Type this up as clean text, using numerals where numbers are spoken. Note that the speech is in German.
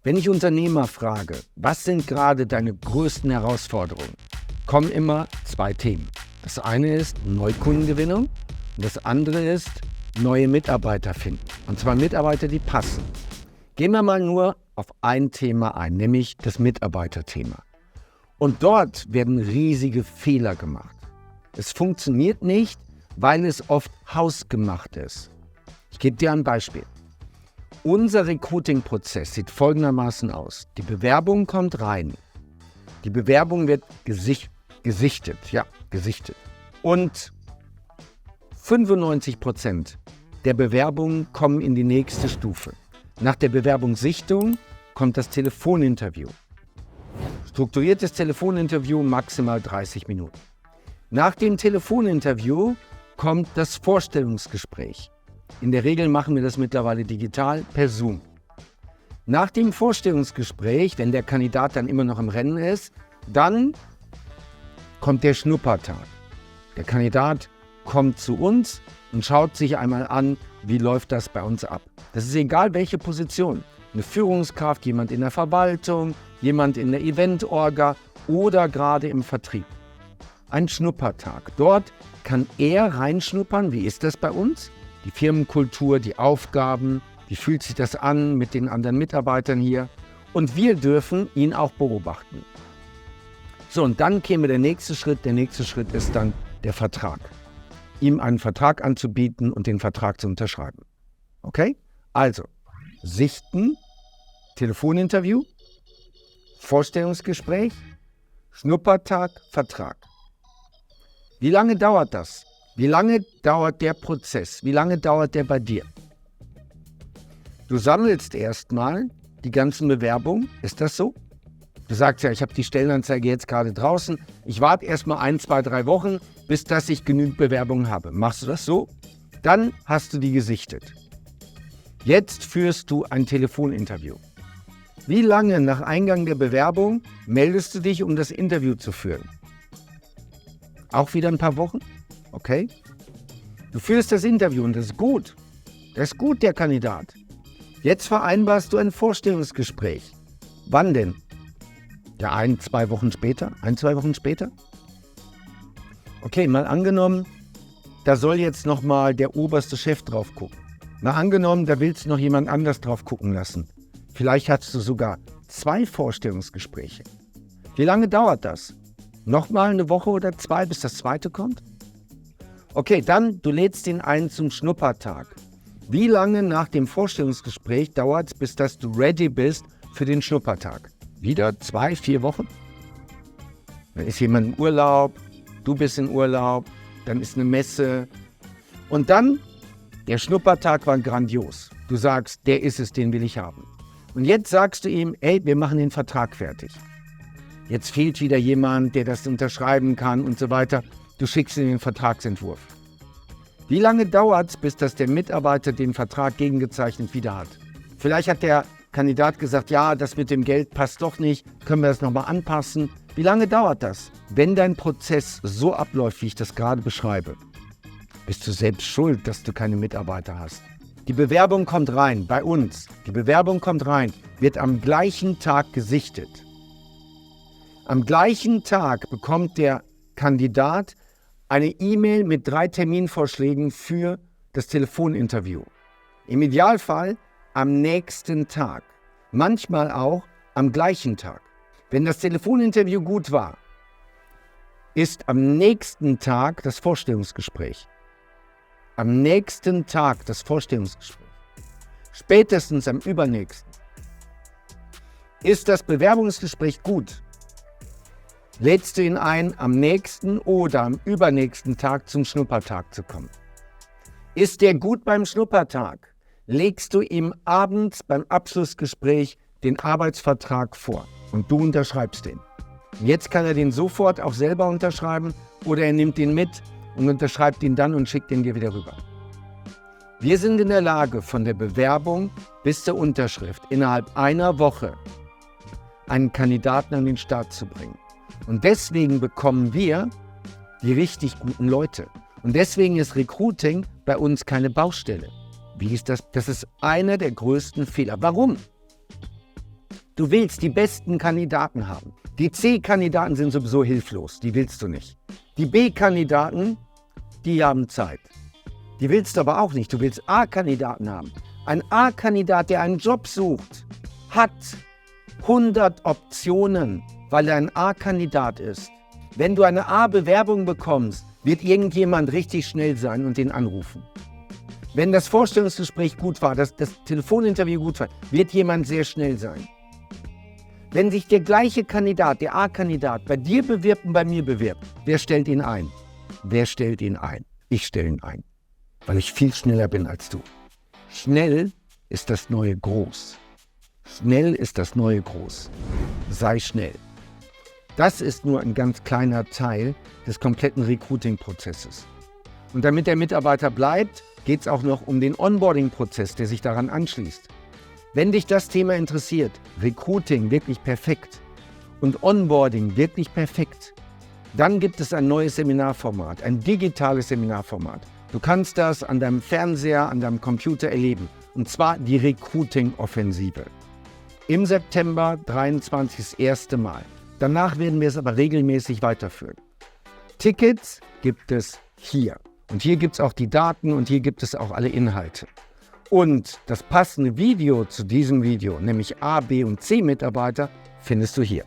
Wenn ich Unternehmer frage, was sind gerade deine größten Herausforderungen, kommen immer zwei Themen. Das eine ist Neukundengewinnung und das andere ist neue Mitarbeiter finden. Und zwar Mitarbeiter, die passen. Gehen wir mal nur auf ein Thema ein, nämlich das Mitarbeiterthema. Und dort werden riesige Fehler gemacht. Es funktioniert nicht, weil es oft hausgemacht ist. Ich gebe dir ein Beispiel. Unser Recruiting-Prozess sieht folgendermaßen aus. Die Bewerbung kommt rein. Die Bewerbung wird gesichtet. Und 95% der Bewerbungen kommen in die nächste Stufe. Nach der Bewerbungssichtung kommt das Telefoninterview. Strukturiertes Telefoninterview, maximal 30 Minuten. Nach dem Telefoninterview kommt das Vorstellungsgespräch. In der Regel machen wir das mittlerweile digital per Zoom. Nach dem Vorstellungsgespräch, wenn der Kandidat dann immer noch im Rennen ist, dann kommt der Schnuppertag. Der Kandidat kommt zu uns und schaut sich einmal an, wie läuft das bei uns ab. Das ist egal, welche Position. Eine Führungskraft, jemand in der Verwaltung, jemand in der Eventorga oder gerade im Vertrieb. Ein Schnuppertag. Dort kann er reinschnuppern, wie ist das bei uns? Die Firmenkultur, die Aufgaben, wie fühlt sich das an mit den anderen Mitarbeitern hier? Und wir dürfen ihn auch beobachten. So, und dann käme der nächste Schritt. Der nächste Schritt ist dann der Vertrag. Ihm einen Vertrag anzubieten und den Vertrag zu unterschreiben. Okay? Also, sichten, Telefoninterview, Vorstellungsgespräch, Schnuppertag, Vertrag. Wie lange dauert das? Wie lange dauert der Prozess? Wie lange dauert der bei dir? Du sammelst erstmal die ganzen Bewerbungen. Ist das so? Du sagst ja, ich habe die Stellenanzeige jetzt gerade draußen. Ich warte erstmal 1, 2, 3 Wochen, bis dass ich genügend Bewerbungen habe. Machst du das so? Dann hast du die gesichtet. Jetzt führst du ein Telefoninterview. Wie lange nach Eingang der Bewerbung meldest du dich, um das Interview zu führen? Auch wieder ein paar Wochen? Okay? Du führst das Interview und das ist gut. Das ist gut, der Kandidat. Jetzt vereinbarst du ein Vorstellungsgespräch. Wann denn? Ja, 1, 2 Wochen später? 1, 2 Wochen später? Okay, mal angenommen, da soll jetzt nochmal der oberste Chef drauf gucken. Mal angenommen, da willst du noch jemand anders drauf gucken lassen. Vielleicht hast du sogar 2 Vorstellungsgespräche. Wie lange dauert das? Nochmal eine Woche oder 2, bis das zweite kommt? Okay, dann, du lädst ihn ein zum Schnuppertag. Wie lange nach dem Vorstellungsgespräch dauert es, bis dass du ready bist für den Schnuppertag? Wieder 2, 4 Wochen? Dann ist jemand im Urlaub, du bist in Urlaub, dann ist eine Messe. Und dann, der Schnuppertag war grandios. Du sagst, der ist es, den will ich haben. Und jetzt sagst du ihm, ey, wir machen den Vertrag fertig. Jetzt fehlt wieder jemand, der das unterschreiben kann und so weiter. Du schickst ihm den Vertragsentwurf. Wie lange dauert es, bis dass der Mitarbeiter den Vertrag gegengezeichnet wieder hat? Vielleicht hat der Kandidat gesagt, ja, das mit dem Geld passt doch nicht, können wir das nochmal anpassen? Wie lange dauert das? Wenn dein Prozess so abläuft, wie ich das gerade beschreibe, bist du selbst schuld, dass du keine Mitarbeiter hast. Die Bewerbung kommt rein, bei uns. Die Bewerbung kommt rein, wird am gleichen Tag gesichtet. Am gleichen Tag bekommt der Kandidat eine E-Mail mit 3 Terminvorschlägen für das Telefoninterview. Im Idealfall am nächsten Tag. Manchmal auch am gleichen Tag. Wenn das Telefoninterview gut war, ist am nächsten Tag das Vorstellungsgespräch. Am nächsten Tag das Vorstellungsgespräch. Spätestens am übernächsten. Ist das Bewerbungsgespräch gut? Lädst du ihn ein, am nächsten oder am übernächsten Tag zum Schnuppertag zu kommen? Ist der gut beim Schnuppertag? Legst du ihm abends beim Abschlussgespräch den Arbeitsvertrag vor und du unterschreibst den. Jetzt kann er den sofort auch selber unterschreiben oder er nimmt den mit und unterschreibt ihn dann und schickt ihn dir wieder rüber. Wir sind in der Lage, von der Bewerbung bis zur Unterschrift innerhalb einer Woche einen Kandidaten an den Start zu bringen. Und deswegen bekommen wir die richtig guten Leute. Und deswegen ist Recruiting bei uns keine Baustelle. Wie ist das? Das ist einer der größten Fehler. Warum? Du willst die besten Kandidaten haben. Die C-Kandidaten sind sowieso hilflos, die willst du nicht. Die B-Kandidaten, die haben Zeit. Die willst du aber auch nicht, du willst A-Kandidaten haben. Ein A-Kandidat, der einen Job sucht, hat 100 Optionen, weil er ein A-Kandidat ist. Wenn du eine A-Bewerbung bekommst, wird irgendjemand richtig schnell sein und den anrufen. Wenn das Vorstellungsgespräch gut war, das Telefoninterview gut war, wird jemand sehr schnell sein. Wenn sich der gleiche Kandidat, der A-Kandidat, bei dir bewirbt und bei mir bewirbt, wer stellt ihn ein? Wer stellt ihn ein? Ich stelle ihn ein, weil ich viel schneller bin als du. Schnell ist das neue Groß. Schnell ist das neue Groß. Sei schnell. Das ist nur ein ganz kleiner Teil des kompletten Recruiting-Prozesses. Und damit der Mitarbeiter bleibt, geht es auch noch um den Onboarding-Prozess, der sich daran anschließt. Wenn dich das Thema interessiert, Recruiting wirklich perfekt und Onboarding wirklich perfekt, dann gibt es ein neues Seminarformat, ein digitales Seminarformat. Du kannst das an deinem Fernseher, an deinem Computer erleben. Und zwar die Recruiting-Offensive. Im September 23 das erste Mal. Danach werden wir es aber regelmäßig weiterführen. Tickets gibt es hier. Und hier gibt es auch die Daten und hier gibt es auch alle Inhalte. Und das passende Video zu diesem Video, nämlich A, B und C Mitarbeiter, findest du hier.